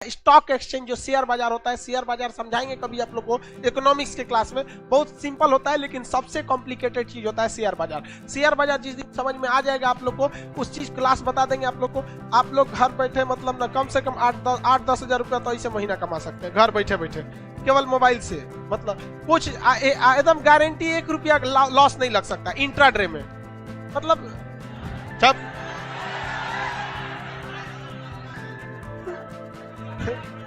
Stock exchange जो share बाजार होता है, शेयर बाजार समझाएंगे कभी आप लोग को इकोनॉमिक्स के क्लास में, बहुत सिंपल होता है लेकिन सबसे कॉम्प्लिकेटेड चीज होता है शेयर बाजार। शेयर बाजार जिस दिन समझ में आ जाएगा आप लोग को, उस चीज क्लास बता देंगे आप लोग को। आप लोग घर बैठे मतलब ना कम से कम 8-10 हजार रुपया तो ऐसे महीना कमा सकते हैं घर बैठे बैठे, केवल मोबाइल से। मतलब कुछ एकदम गारंटी 1 रुपया लॉस नहीं लग सकता इंट्राडे में। मतलब जब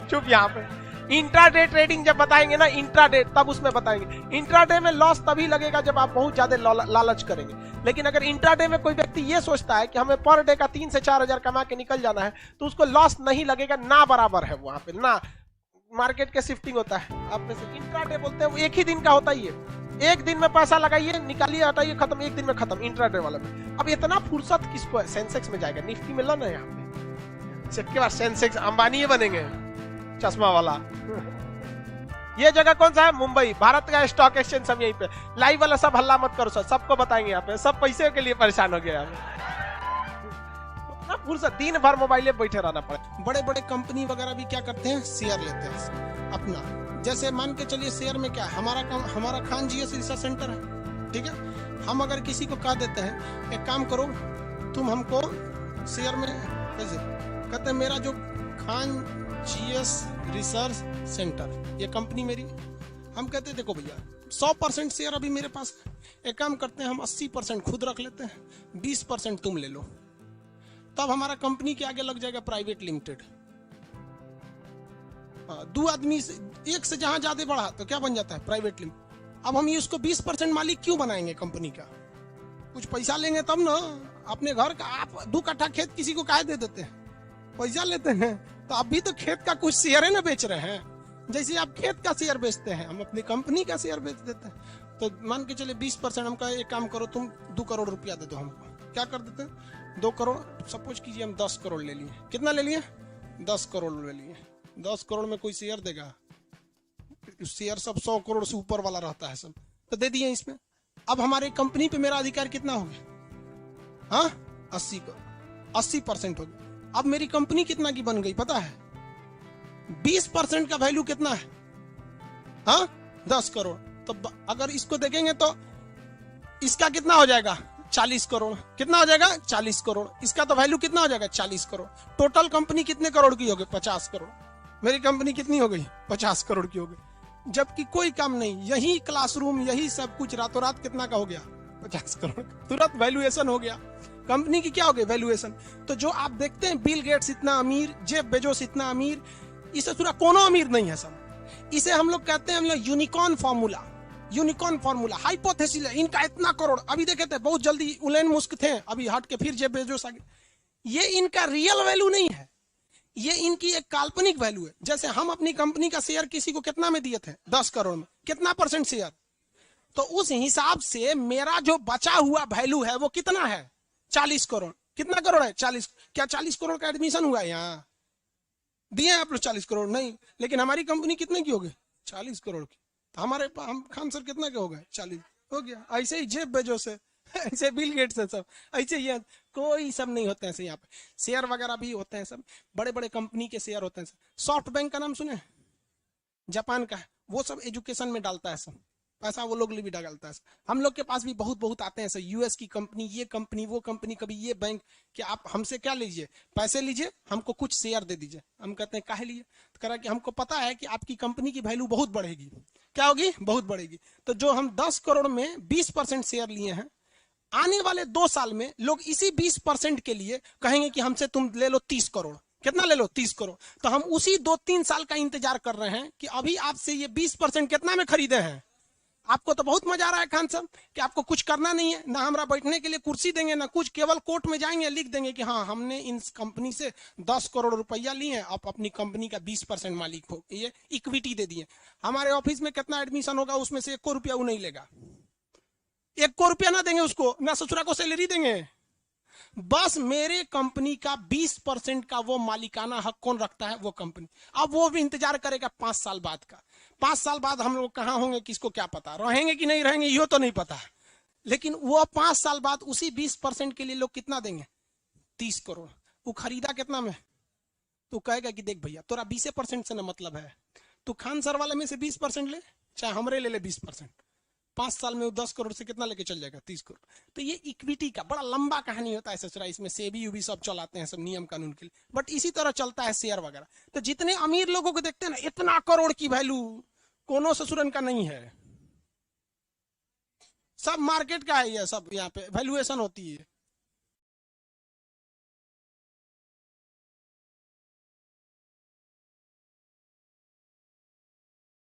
चुप, यहाँ पे इंट्राडे ट्रेडिंग जब बताएंगे ना, इंट्राडे तब उसमें बताएंगे। इंट्राडे में लॉस तभी लगेगा जब आप बहुत ज्यादा लालच करेंगे। लेकिन अगर इंट्राडे में कोई व्यक्ति ये सोचता है कि हमें पर डे का 3 से 4 हजार कमा के निकल जाना है, तो उसको लॉस नहीं लगेगा, ना बराबर है वहां पे, ना मार्केट के शिफ्टिंग होता है। आप में से इंट्राडे बोलते हैं वो एक ही दिन का होता ही है, एक दिन में पैसा लगाइए, निकालिए, हटाइए, खत्म, एक दिन में खत्म इंट्राडे वाला में। अब इतना फुर्सत किसको है? सेंसेक्स में जाएगा, निफ्टी में लन है यहाँ पे, इसके बाद सेंसेक्स अंबानी बनेंगे चश्मा वाला। ये जगह कौन सा है? मुंबई। भारत का स्टॉक एक्सचेंज सब यहीं पे। लाइव वाला सब हल्ला मत करो सर, सबको बताएंगे यहाँ पे, सब पैसे के लिए परेशान हो गए यहाँ पे। फुर्सत, दिन भर मोबाइल पे बैठे रहना पड़े। बड़े बड़े कंपनी वगैरह भी क्या करते हैं, शेयर लेते हैं अपना। जैसे मान के चलिए शेयर में क्या है, हमारा खान जीएस रिसर्च सेंटर है, ठीक है। हम अगर किसी को कह देते हैं एक काम करो तुम हमको शेयर में, कैसे कहते हैं, मेरा जो खान जीएस रिसर्च सेंटर ये कंपनी मेरी, हम कहते हैं देखो भैया 100% शेयर अभी मेरे पास, एक काम करते हैं हम 80% खुद रख लेते हैं, 20% तुम ले लो। तब हमारा कंपनी के आगे लग जाएगा प्राइवेट लिमिटेड। 2 आदमी से, एक से जहां ज्यादा बढ़ा तो क्या बन जाता है, प्राइवेट लिमिटेड। अब हम ये उसको 20% मालिक क्यों बनाएंगे कंपनी का? कुछ पैसा लेंगे तब ना। अपने घर का आप 2 कट्ठा खेत किसी को काहे दे देते हैं? पैसा लेते हैं तो अभी तो खेत का कुछ शेयर है ना बेच रहे हैं। जैसे आप खेत का शेयर बेचते हैं, हम अपनी कंपनी का शेयर बेच देते हैं। तो मान के चले 20%, हम कहे एक काम करो तुम 2 करोड़ रुपया दे दो हमको, क्या कर देते हैं 2 करोड़। सपोज कीजिए हम 10 करोड़ ले लिए, कितना ले लिए 10 करोड़ ले लिए। 10 करोड़ में कोई शेयर देगा? शेयर सब 100 करोड़ से ऊपर वाला रहता है सब, तो दे दिए इसमें। अब हमारे कंपनी पे मेरा अधिकार कितना हो गया? हाँ 80% हो गया। अब मेरी कंपनी कितना की बन गई पता है? 20% का वैल्यू कितना है? हाँ 10 करोड़। तो अगर इसको देखेंगे तो इसका कितना हो जाएगा 40 करोड़। कितना हो जाएगा 40 करोड़। इसका तो वैल्यू कितना हो जाएगा 40 करोड़। टोटल कंपनी कितने करोड़ की हो गई 50 करोड़। मेरी कंपनी कितनी हो गई 50 करोड़ की हो गई। जबकि कोई काम नहीं, यही क्लासरूम, यही सब कुछ रातों रात कितना का हो गया 50 करोड़। तुरंत वैल्यूएशन हो गया कंपनी की। क्या हो गई वैल्यूएशन। तो जो आप देखते हैं बिल गेट्स इतना अमीर, जेफ बेजोस इतना अमीर, इसे पूरा कोनो अमीर नहीं है सब। इसे हम लोग कहते हैं, हम लोग unicorn formula, unicorn formula, hypothesis है इनका इतना करोड़। अभी देखे थे बहुत जल्दी इलोन मस्क थे, अभी हट के फिर जेफ बेजोस आ गए। ये इनका रियल वैल्यू नहीं है, ये इनकी एक काल्पनिक वैल्यू है। जैसे हम अपनी कंपनी का शेयर किसी को कितना में दिए थे 10 करोड़ में, कितना % शेयर, तो उस हिसाब से मेरा जो बचा हुआ वैल्यू है वो कितना है 40 करोड़। कितना करोड़ है 40। क्या 40 करोड़ का एडमिशन हुआ यहाँ? दिए आप लोग 40 करोड़ नहीं, लेकिन हमारी कंपनी कितने की हो गई 40 करोड़ की। तो हमारे हम खान सर कितना के हो गए 40 हो गया। ऐसे ही जेफ बेजोस है, ऐसे बिल गेट्स है सब, ऐसे ही कोई सब नहीं होते हैं यहाँ पे। शेयर वगैरह भी होते हैं सब, बड़े बड़े कंपनी के शेयर होते हैं सब। सॉफ्ट बैंक का नाम सुने, जापान का है, वो सब एजुकेशन में डालता है सब पैसा, वो लोग भी डालता है। हम लोग के पास भी बहुत आते हैं सर, यूएस की कंपनी, ये कंपनी, वो कंपनी, कभी ये बैंक, कि आप हमसे क्या लीजिए, पैसे लीजिए, हमको कुछ शेयर दे दीजिए। हम कहते हैं काहे लिए? तो कह रहा कि हमको पता है कि आपकी कंपनी की वैल्यू बहुत बढ़ेगी। क्या होगी? बहुत बढ़ेगी। तो जो हम 10 करोड़ में 20% शेयर लिए हैं, आने वाले 2 साल में लोग इसी 20% के लिए कहेंगे कि हमसे तुम ले लो 30 करोड़। कितना ले लो 30 करोड़। तो हम उसी 2-3 साल का इंतजार कर रहे हैं कि अभी आपसे ये 20% कितना में खरीदे हैं। आपको तो बहुत मजा आ रहा है खान साहब कि आपको कुछ करना नहीं है, ना हमारा बैठने के लिए कुर्सी देंगे ना कुछ, केवल कोर्ट में जाएंगे लिख देंगे कि हाँ हमने इन कंपनी से 10 करोड़ रुपया लिए हैं, आप अपनी कंपनी का 20% मालिक हो, ये इक्विटी दे दिए। हमारे ऑफिस में कितना एडमिशन होगा उसमें से 1 रुपया वो नहीं लेगा, 1 रुपया ना देंगे उसको, ना ससुरा को सैलरी देंगे। बस मेरे कंपनी का 20% का वो मालिकाना हक कौन रखता है? वो कंपनी। अब वो भी इंतजार करेगा 5 साल बाद का। 5 साल बाद हम लोग कहां होंगे किसको क्या पता, रहेंगे कि नहीं रहेंगे ये तो नहीं पता। लेकिन वो 5 साल बाद उसी 20% के लिए लोग कितना देंगे 30 करोड़। वो खरीदा कितना में तो कहेगा कि देख भैया तोरा 20% से ना मतलब है, तू खान सर वाले में से 20% ले, चाहे हमरे ले ले 20%, 5 साल में वो 10 करोड़ से कितना लेके चल जाएगा, 30 करोड़। तो ये इक्विटी का बड़ा लंबा कहानी होता है ससुरा, इसमें सेबी यूबी सब चलाते हैं, सब नियम कानून के लिए, बट इसी तरह चलता है शेयर वगैरह। तो जितने अमीर लोगों को देखते हैं ना, इतना करोड़ की वैल्यू कोनो ससुरन का नहीं है, सब मार्केट का है, ये सब यहाँ पे वैल्यूएशन होती है।